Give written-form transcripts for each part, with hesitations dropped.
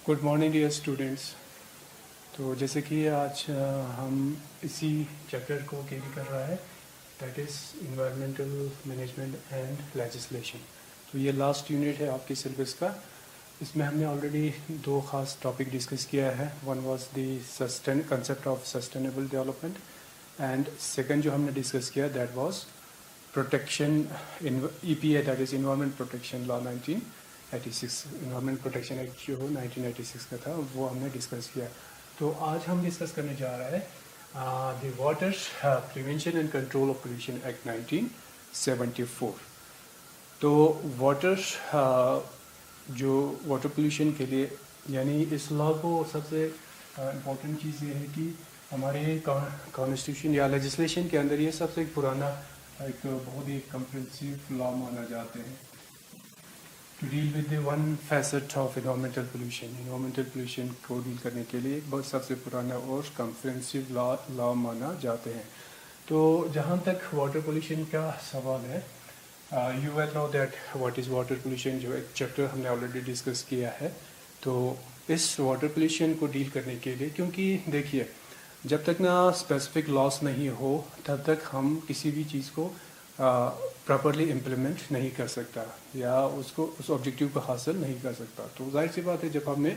Good morning dear students. तो जैसे कि आज हम इसी चैप्टर को कैरी कर रहा है, that is environmental management and legislation. तो ये लास्ट यूनिट है आपके सिलेबस का। इसमें हमने ऑलरेडी दो खास टॉपिक डिस्कस किया है। One was the concept of sustainable development and second जो हमने डिस्कस किया that was protection in EPA, that is environment protection law 1986, environment protection act जो 1986 का था वो हमने डिस्कस किया। तो आज हम डिस्कस करने जा रहा है the water prevention and control of pollution act 1974। तो वाटर जो वाटर पोल्यूशन के लिए, यानी इस लॉ को सबसे इम्पोर्टेंट चीज़ ये है कि हमारे कॉन्स्टिट्यूशन या लेजिस्लेशन के अंदर ये सबसे पुराना एक बहुत ही कम्प्रिहेंसिव लॉ माना जाते हैं to deal with the one facet of environmental pollution को डील करने के लिए एक बहुत सबसे पुराना और कम्प्रिहेंसिव लॉ माना जाते हैं। तो जहाँ तक वाटर पोल्यूशन का सवाल है, you well know that what is water pollution, जो एक चैप्टर हमने ऑलरेडी डिस्कस किया है। तो इस वाटर पोल्यूशन को डील करने के लिए, क्योंकि देखिए जब तक ना स्पेसिफिक लॉस नहीं हो तब तक हम किसी भी चीज़ को प्रॉपरली इम्प्लीमेंट नहीं कर सकता या उसको उस ऑब्जेक्टिव को हासिल नहीं कर सकता। तो जाहिर सी बात है, जब हमने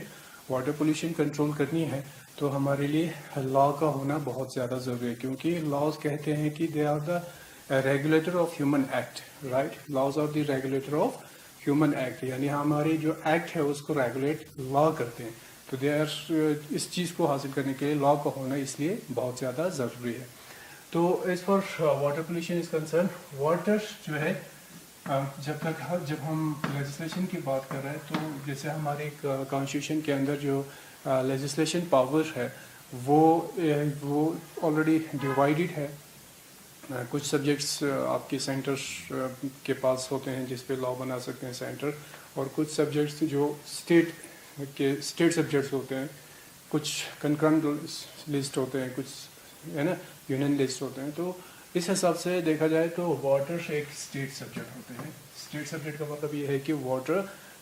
वाटर पोल्यूशन कंट्रोल करनी है तो हमारे लिए लॉ का होना बहुत ज़्यादा ज़रूरी है, क्योंकि लॉज कहते हैं कि they are the regulator of human act, right. Laws are the regulator of human act, यानी हमारी जो एक्ट है उसको रेगुलेट लॉ करते हैं। तो दे आर इस चीज़ को हासिल करने के लिए लॉ का होना इसलिए बहुत ज़्यादा ज़रूरी है। तो as for water pollution is concern, water जो है जब हम लेजिस्लेशन की बात कर रहे हैं, तो जैसे हमारे कॉन्स्टिट्यूशन के अंदर जो लेजिस्लेशन पावर है वो ऑलरेडी डिवाइडेड है। कुछ सब्जेक्ट्स आपके सेंटर के पास होते हैं जिस पे लॉ बना सकते हैं सेंटर, और कुछ सब्जेक्ट्स जो स्टेट सब्जेक्ट्स होते हैं, कुछ कंकरेंट लिस्ट होते हैं, कुछ है ना यूनियन लिस्ट होते हैं। तो इस हिसाब से देखा जाए तो वाटर एक स्टेट सब्जेक्ट होते हैं। स्टेट सब्जेक्ट का मतलब ये है कि वाटर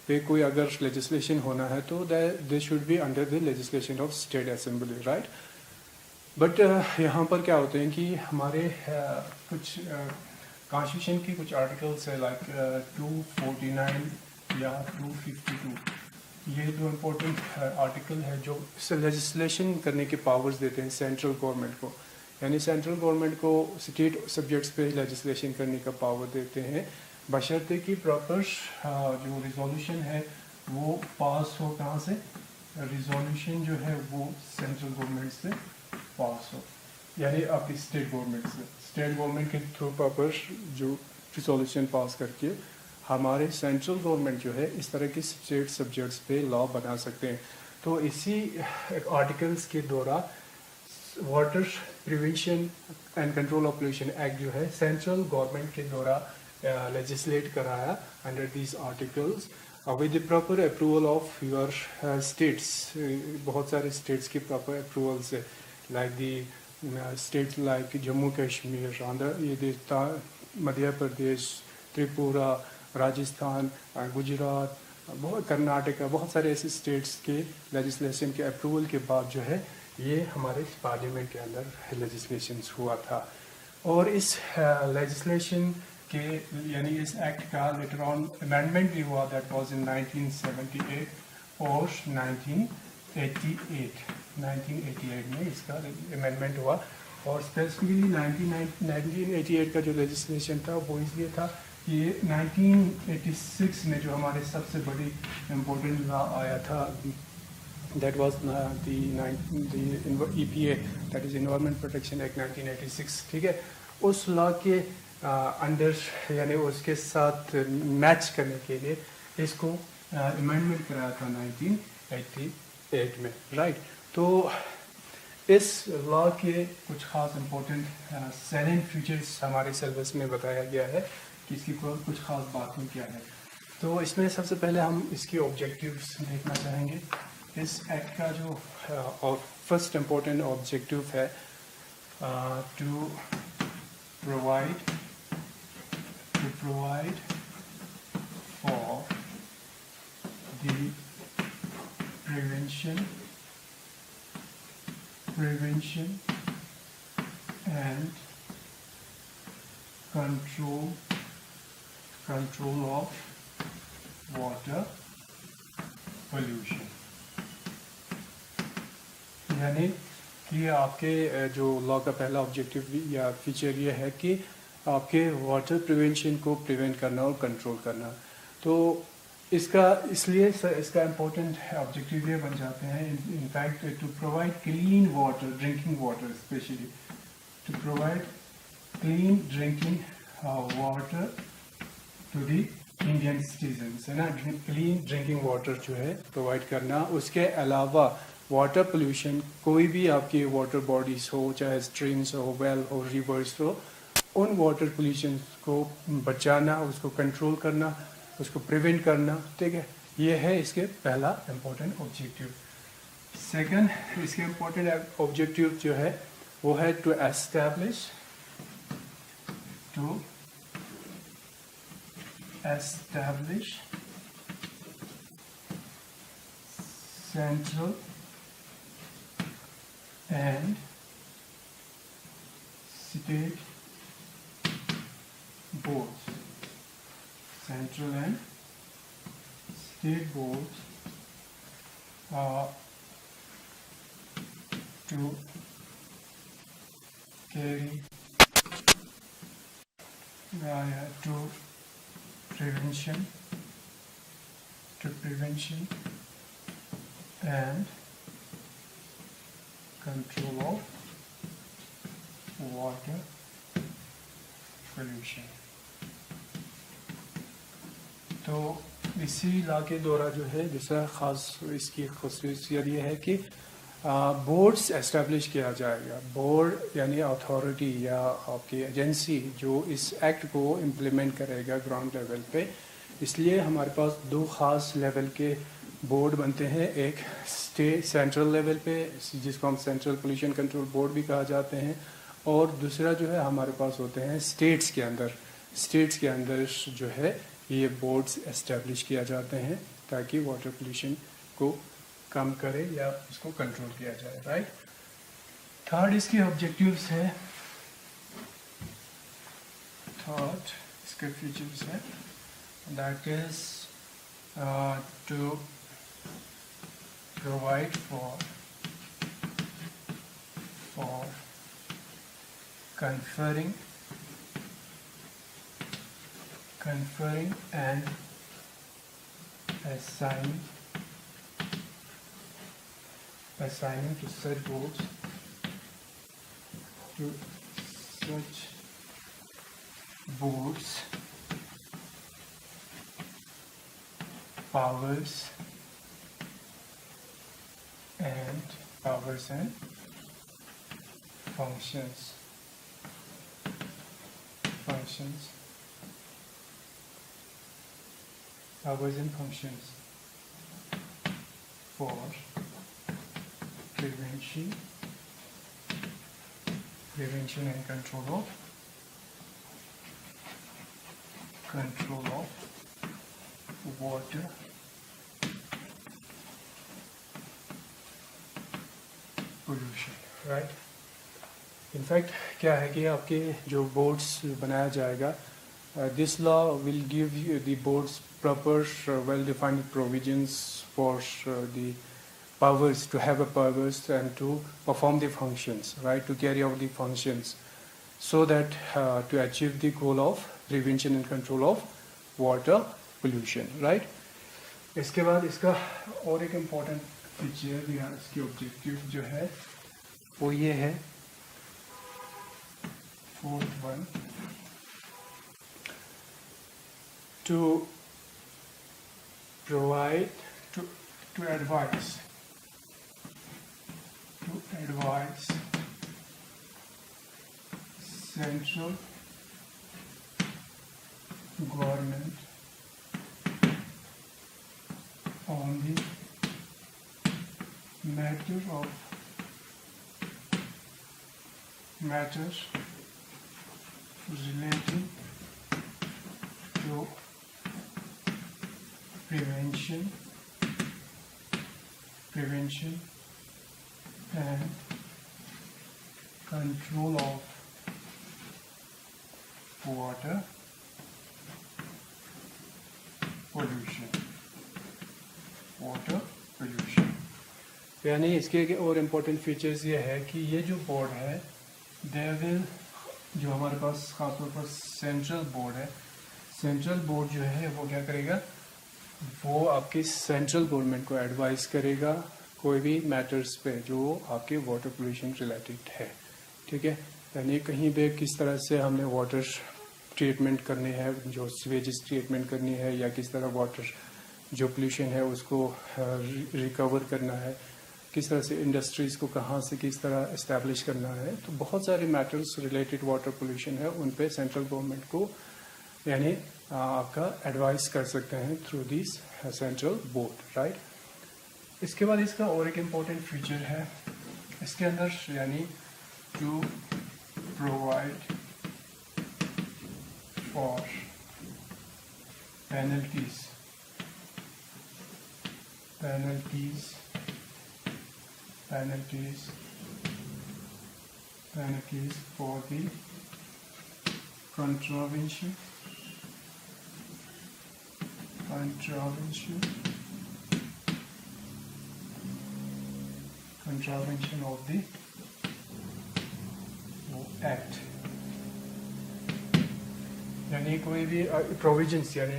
पे कोई अगर लेजिस्लेशन होना है तो they should be under the legislation of state assembly, right. But यहाँ पर क्या होते हैं कि हमारे कुछ कॉन्स्टिट्यूशन के कुछ आर्टिकल्स है, लाइक 249 या 252, ये दो इम्पोर्टेंट आर्टिकल है जो लेजिस्लेशन करने के पावर्स देते हैं सेंट्रल गवर्नमेंट को। यानी सेंट्रल गवर्नमेंट को स्टेट सब्जेक्ट्स पे लेजिस्लेशन करने का पावर देते हैं, बशर्ते कि प्रॉपर जो रिजोल्यूशन है वो पास हो। कहाँ से? रिजोल्यूशन जो है वो सेंट्रल गवर्नमेंट से पास हो, यानी आपकी स्टेट गवर्नमेंट से। स्टेट गवर्नमेंट के थ्रू प्रॉपर जो रिजोल्यूशन पास करके हमारे सेंट्रल गवर्नमेंट जो है इस तरह के स्टेट सब्जेक्ट्स पे लॉ बना सकते हैं। तो इसी आर्टिकल्स के द्वारा water prevention and control of pollution act जो है सेंट्रल गवर्नमेंट के द्वारा लेजिस्लेट कराया under these articles with the proper approval of your states. बहुत सारे स्टेट्स की प्रॉपर अप्रूवल्स है, like the states like Jammu Kashmir, Madhya Pradesh, Tripura, Rajasthan, Gujarat, Karnataka, बहुत सारे ऐसे स्टेट्स के लेजिस्लेशन के अप्रूवल के बाद जो है ये हमारे पार्लियामेंट के अंदर लेजिस्लेशन हुआ था। और इस लेजिस्लेशन के यानी इस एक्ट का लेटर ऑन अमेंडमेंट भी हुआ, दैट वाज इन 1978 और 1988 में इसका अमेंडमेंट हुआ। और स्पेसिफिकली 1988 का जो लेजिस्लेशन था वो इसलिए था कि 1986 में जो हमारे सबसे बड़ी इम्पोर्टेंट लॉ आया था, that was the EPA, that is environment protection act 1986, ठीक है। उस लॉ के अंडर यानी उसके साथ मैच करने के लिए इसको अमेंडमेंट कराया था 1988 में, राइट। तो इस लॉ के कुछ खास इम्पोर्टेंट सैलेंट फीचर्स हमारे सिलेबस में बताया गया है कि इसकी कुछ खास बातें क्या है। तो इसमें सबसे पहले हम इसके ऑब्जेक्टिव्स देखना चाहेंगे। इस एक्ट का जो और फर्स्ट इम्पोर्टेंट ऑब्जेक्टिव है to provide for the prevention and control of water pollution। यानी कि आपके जो लॉ का पहला ऑब्जेक्टिव या फीचर ये है कि आपके वाटर प्रिवेंशन को प्रिवेंट करना और कंट्रोल करना। तो इसका इसलिए इसका इम्पोर्टेंट ऑब्जेक्टिव ये बन जाते हैं in fact to provide clean water, drinking water, specially to provide clean drinking water to the Indian citizens, है ना। क्लीन ड्रिंकिंग वाटर जो है प्रोवाइड करना। उसके अलावा वाटर पोल्यूशन, कोई भी आपकी वाटर बॉडीज हो, चाहे स्ट्रीम्स हो, वेल हो, रिवर्स हो, उन वाटर पोल्यूशन को बचाना, उसको कंट्रोल करना, उसको प्रिवेंट करना, ठीक है। ये है इसके पहला इम्पोर्टेंट ऑब्जेक्टिव। सेकंड इसके इम्पोर्टेंट ऑब्जेक्टिव जो है वो है to establish central and state boards, central and state boards to carry to prevention and control of water pollution। तो इसी लॉ के द्वारा जो है दूसरा ख़ास इसकी खसूसियत ये है कि बोर्ड्स एस्टेब्लिश किया जाएगा। बोर्ड यानी अथॉरिटी या आपकी एजेंसी जो इस एक्ट को इम्प्लीमेंट करेगा ग्राउंड लेवल पे। इसलिए हमारे पास दो ख़ास लेवल के बोर्ड बनते हैं, एक सेंट्रल लेवल पे जिसको हम सेंट्रल पोल्यूशन कंट्रोल बोर्ड भी कहा जाते हैं, और दूसरा जो है हमारे पास होते हैं स्टेट्स के अंदर जो है ये बोर्ड्स एस्टेब्लिश किया जाते हैं ताकि वाटर पोल्यूशन को कम करे या उसको कंट्रोल किया जाए, राइट। थर्ड इसके ऑब्जेक्टिव्स है, थर्ड इसके फीचर्स है, that is to provide for conferring and assigning to such boards powers and functions for prevention and control of water pollution, right। In fact क्या है कि आपके जो बोर्ड्स बनाया जाएगा, this law will give you the boards proper well-defined provisions for the powers to have a powers and to perform the functions, right, to carry out the functions, so that to achieve the goal of prevention and control of water pollution, right। इसके बाद इसका और एक important feature या इसकी objective जो है वो ये है, fourth one, to provide to advise central government on the matters relating to prevention prevention and control of water pollution. यानी इसके और इम्पोर्टेंट फीचर्स ये है कि ये जो बोर्ड है दे विल, जो हमारे पास खासतौर पर सेंट्रल बोर्ड है, सेंट्रल बोर्ड जो है वो क्या करेगा, वो आपकी सेंट्रल गवर्नमेंट को एडवाइस करेगा कोई भी मैटर्स पे जो आपके वाटर पोल्यूशन रिलेटेड है, ठीक है। यानी कहीं पे किस तरह से हमने वाटर ट्रीटमेंट करनी है, जो सीवेजेस ट्रीटमेंट करनी है, या किस तरह वाटर जो पोल्यूशन है उसको रिकवर करना है, किस तरह से इंडस्ट्रीज़ को कहाँ से किस तरह इस्टेब्लिश करना है, तो बहुत सारे मैटर्स रिलेटेड वाटर पोल्यूशन है उन पे सेंट्रल गवर्नमेंट को यानी आपका एडवाइस कर सकते हैं through this central board, right. इसके बाद इसका और एक इम्पोर्टेंट फीचर है इसके अंदर, यानी to provide for penalties for the contravention of the act, यानी कोई भी प्रोविजंस यानी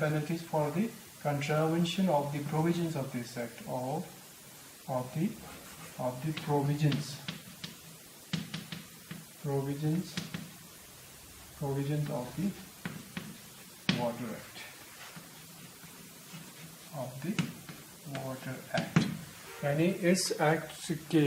penalties for the contravention of the provisions of this act, of the provisions of the Water Act, यानी इस एक्ट के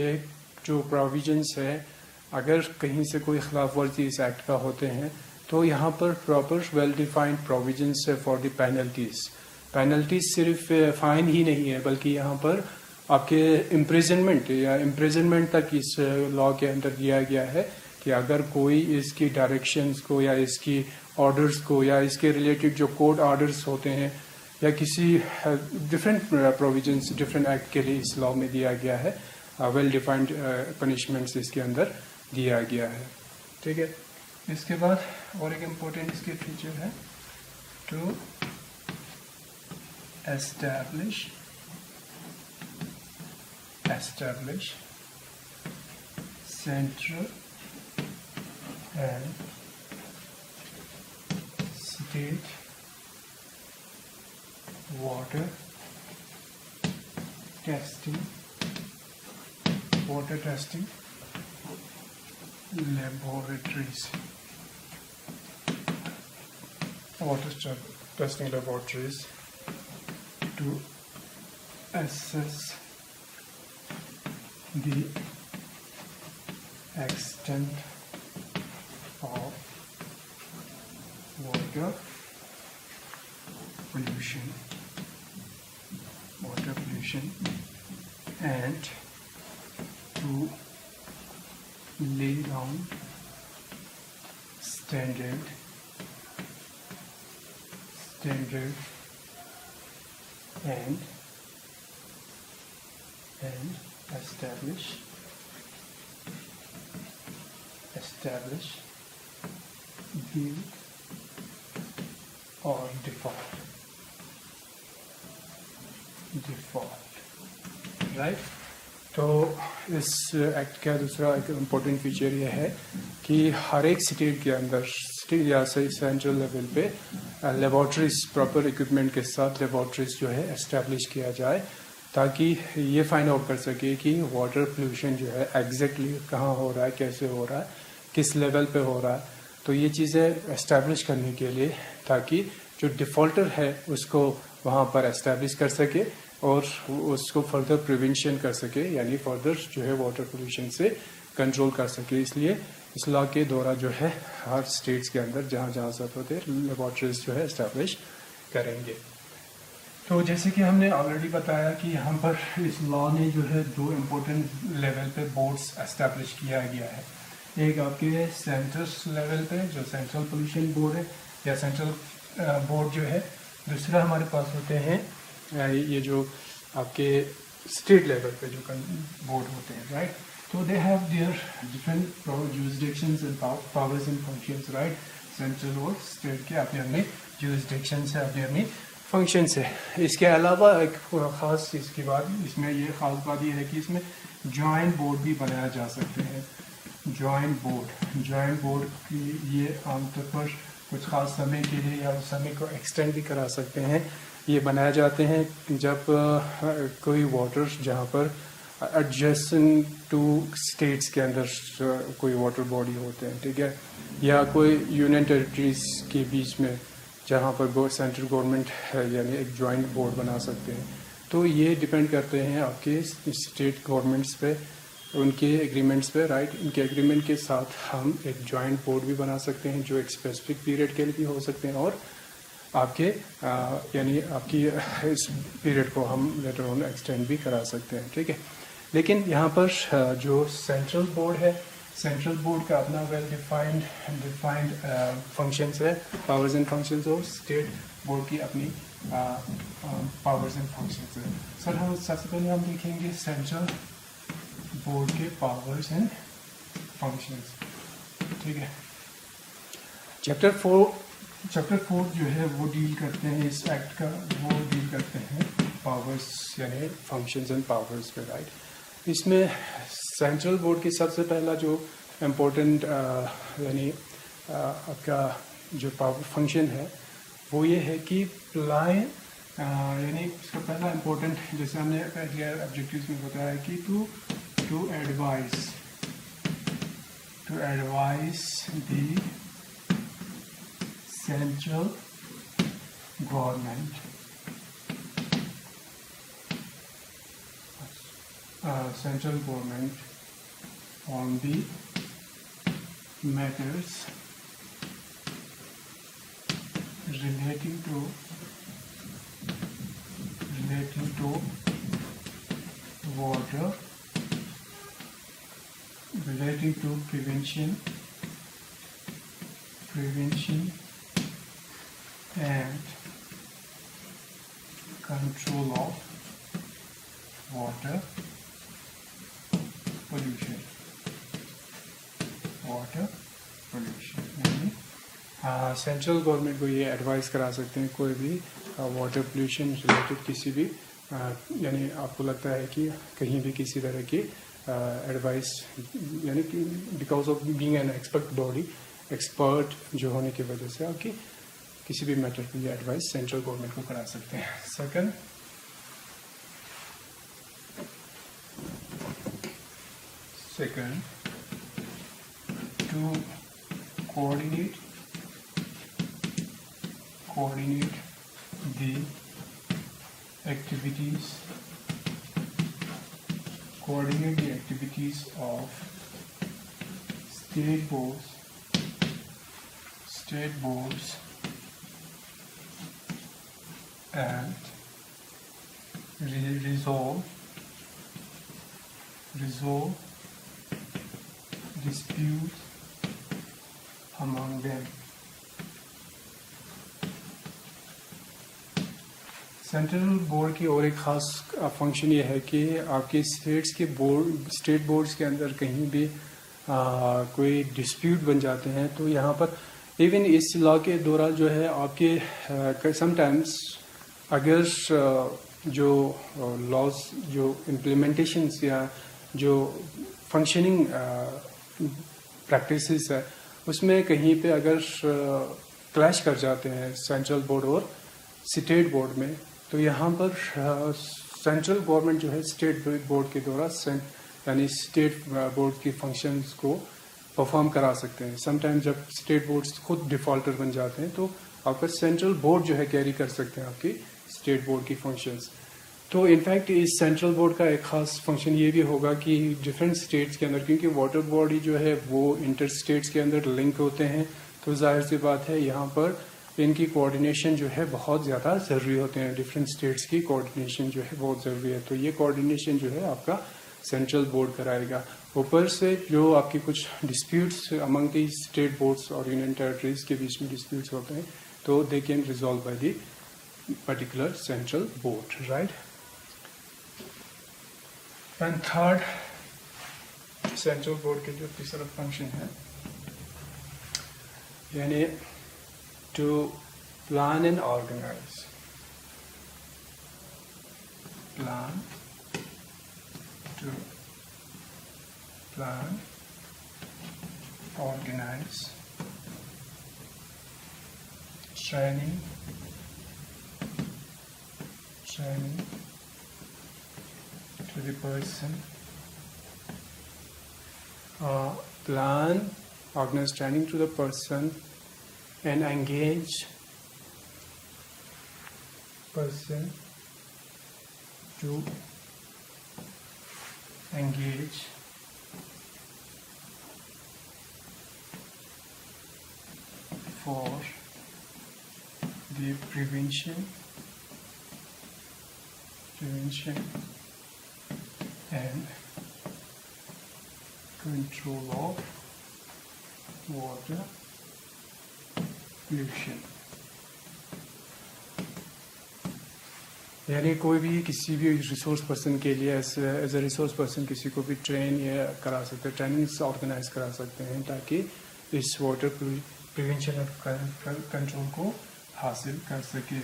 जो प्रोविजंस है, अगर कहीं से कोई खिलाफ वर्जी इस एक्ट का होते हैं तो यहाँ पर प्रॉपर वेल डिफाइंड प्रोविजंस है फॉर द पेनल्टीज सिर्फ फाइन ही नहीं है, बल्कि यहाँ पर आपके इम्प्रिजनमेंट तक इस लॉ के अंदर दिया गया है कि अगर कोई इसकी डायरेक्शंस को या इसकी ऑर्डर्स को या इसके रिलेटेड जो कोर्ट ऑर्डर्स होते हैं या किसी डिफरेंट प्रोविजंस डिफरेंट एक्ट के लिए इस लॉ में दिया गया है, वेल डिफाइंड पनिशमेंट्स इसके अंदर दिया गया है, ठीक है। इसके बाद और एक इम्पोर्टेंट इसके फीचर है to establish central and state water testing laboratories, to assess the extent of water pollution and to lay down standard and establish build or default, right. तो इस एक्ट का दूसरा एक इम्पोर्टेंट फीचर ये है कि हर एक स्टेट के अंदर या सेंट्रल लेवल पे लेबॉर्ट्रीज प्रॉपर इक्विपमेंट के साथ लेबॉर्ट्रीज जो है एस्टेब्लिश किया जाए, ताकि ये फाइंड आउट कर सके कि वाटर पोल्यूशन जो है एग्जैक्टली कहाँ हो रहा है, कैसे हो रहा है, किस लेवल पे हो रहा है। तो ये चीज़ें एस्टेब्लिश करने के लिए ताकि जो डिफ़ॉल्टर है उसको वहाँ पर एस्टेब्लिश कर सके और उसको फर्दर प्रिवेंशन कर सके, यानी फर्दर जो है वाटर पोल्यूशन से कंट्रोल कर सके। इसलिए इस लॉ के द्वारा जो है हर स्टेट्स के अंदर जहाँ ज़रूरत होते लेबॉर्ट्रीज जो है एस्टेब्लिश करेंगे। तो जैसे कि हमने ऑलरेडी बताया कि यहाँ पर इस लॉ ने जो है दो इम्पोर्टेंट लेवल पे बोर्ड्स एस्टेब्लिश किया गया है। एक आपके सेंट्रल लेवल पे जो सेंट्रल पोल्यूशन बोर्ड है या सेंट्रल बोर्ड जो है, दूसरा हमारे पास होते हैं ये जो आपके स्टेट लेवल पे जो बोर्ड होते हैं, राइट. तो they have their different jurisdictions and powers and functions, right. Central और स्टेट के अपने अपने जुरिसडिक्शंस है, अपनी अपनी फंक्शंस है. इसके अलावा एक ख़ास इसके बाद इसमें ये ख़ास बात ये है कि इसमें जॉइंट बोर्ड भी बनाया जा सकते हैं. जॉइंट बोर्ड की ये आमतौर पर कुछ ख़ास समय के लिए या उस समय को एक्सटेंड भी करा सकते हैं. ये बनाए जाते हैं जब कोई वाटर जहाँ पर एडजेसेंट टू स्टेट्स के अंदर कोई वाटर बॉडी होते हैं, ठीक है, या कोई यूनियन टेरिटरीज के बीच में जहाँ पर सेंट्रल गवर्नमेंट है, यानी एक जॉइंट बोर्ड बना सकते हैं. तो ये डिपेंड करते हैं आपके स्टेट गवर्नमेंट्स पे, उनके एग्रीमेंट्स पे, राइट. इनके एग्रीमेंट के साथ हम एक जॉइंट बोर्ड भी बना सकते हैं जो एक स्पेसिफिक पीरियड के लिए भी हो सकते हैं, और आपके यानी आपकी इस पीरियड को हम लेटर ऑन एक्सटेंड भी करा सकते हैं, ठीक है. लेकिन यहाँ पर जो सेंट्रल बोर्ड है, सेंट्रल बोर्ड का अपना वेल डिफाइंड फंक्शंस है, पावर्स एंड फंक्शंस, और स्टेट बोर्ड की अपनी पावर्स एंड फंक्शंस है. सर हम सबसे पहले हम देखेंगे सेंट्रल बोर्ड के पावर्स एंड फंक्शंस, ठीक है. चैप्टर 4 जो है वो डील करते हैं इस एक्ट का, वो डील करते हैं पावर्स यानी फंक्शंस एंड पावर्स पे, राइट. इसमें सेंट्रल बोर्ड की सबसे पहला जो इम्पोर्टेंट यानी आपका जो पावर फंक्शन है वो ये है कि प्लाई यानी इसका पहला इम्पोर्टेंट, जैसे हमने पहले ऑब्जेक्टिव्स में बताया है कि to advice the central government on the matters relating to water, relating to prevention and control of water pollution. यानी सेंट्रल गवर्नमेंट को ये एडवाइस करा सकते हैं कोई भी वाटर पोल्यूशन रिलेटेड किसी भी यानी आपको लगता है कि कहीं भी किसी तरह की एडवाइस, यानी कि because of being an expert जो होने की वजह से आपकी किसी भी मैटर की एडवाइस सेंट्रल गवर्नमेंट को करा सकते हैं. Second, to coordinate the activities of state boards and resolve disputes among them. Central board की और एक ख़ास फंक्शन ये है कि आपके स्टेट बोर्ड्स के अंदर कहीं भी कोई डिस्प्यूट बन जाते हैं तो यहाँ पर इवन इस लॉ के दौरान जो है आपके समटाइम्स अगर जो लॉज जो इम्प्लीमेंटेशंस या जो फंक्शनिंग प्रैक्टिसेस है उसमें कहीं पे अगर क्लैश कर जाते हैं सेंट्रल बोर्ड और स्टेट बोर्ड में, तो यहाँ पर सेंट्रल गवर्नमेंट जो है स्टेट बोर्ड के द्वारा यानी स्टेट बोर्ड की फंक्शंस को परफॉर्म करा सकते हैं. समटाइम जब स्टेट बोर्ड्स खुद डिफॉल्टर बन जाते हैं तो आपका सेंट्रल बोर्ड जो है कैरी कर सकते हैं आपकी स्टेट बोर्ड की फंक्शंस. तो इनफैक्ट इस सेंट्रल बोर्ड का एक खास फंक्शन ये भी होगा कि डिफरेंट स्टेट्स के अंदर, क्योंकि वाटर बॉडी जो है वो इंटर स्टेट्स के अंदर लिंक होते हैं, तो जाहिर सी बात है यहाँ पर इनकी कोऑर्डिनेशन जो है बहुत ज़्यादा ज़रूरी होते हैं. डिफरेंट स्टेट्स की कोऑर्डिनेशन जो है बहुत ज़रूरी है. तो ये कोऑर्डिनेशन जो है आपका सेंट्रल बोर्ड कराएगा. ऊपर से जो आपकी कुछ disputes among the state boards और यूनियन टेरिटरीज के बीच में डिस्प्यूट्स होते हैं तो they can resolve by the particular central board, right. And third central board के जो तीसरा फंक्शन है यानी to plan and organize, plan to plan, organize, training to the person, plan, organize training to the person and engage person to engage for the prevention and control of water pollution. यानी कोई भी किसी भी resource person के लिए as a resource person किसी को भी ट्रेन या करा सकते हैं, ट्रेनिंग्स ऑर्गेनाइज करा सकते हैं ताकि इस वाटर प्रिवेंशन और कंट्रोल को हासिल कर सके.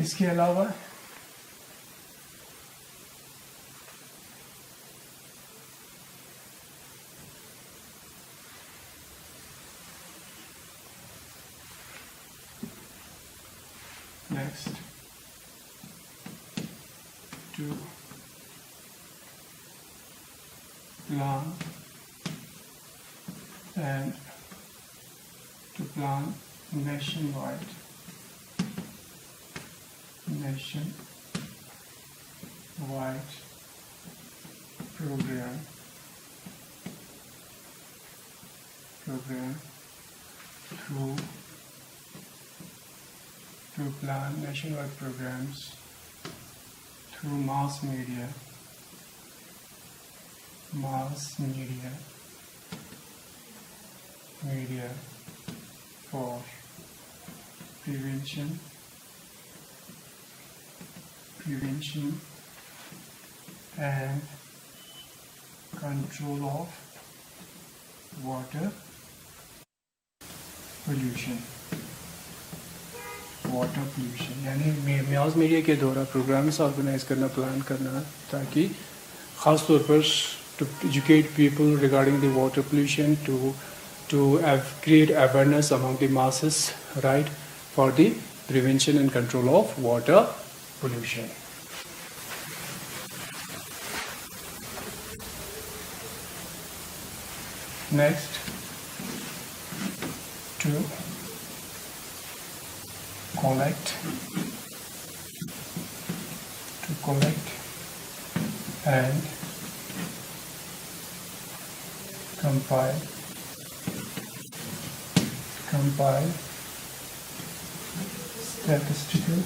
इसके अलावा next to plan and to plan nationwide program to plan nationwide programs through mass media for prevention and control of water pollution. यानी मास मीडिया के द्वारा प्रोग्राम्स ऑर्गेनाइज करना, प्लान करना ताकि ख़ास तौर पर to educate people regarding the water pollution, to create awareness among the masses, right, for the prevention and control of water pollution. Next, to collect and compile statistical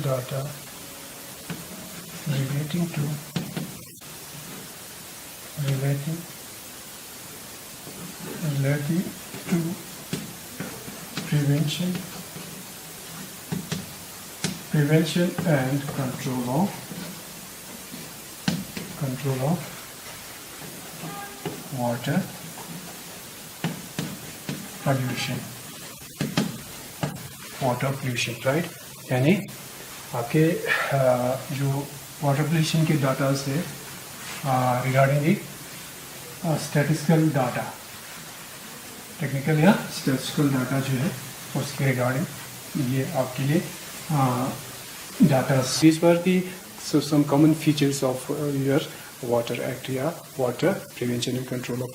data relating to prevention and control of water pollution, right? यानी आपके जो water pollution के data से regarding the statistical data, technical या statistical data जो है उसके regarding ये आपके लिए data. These were the some common features of your Water Act या Water Prevention and Control of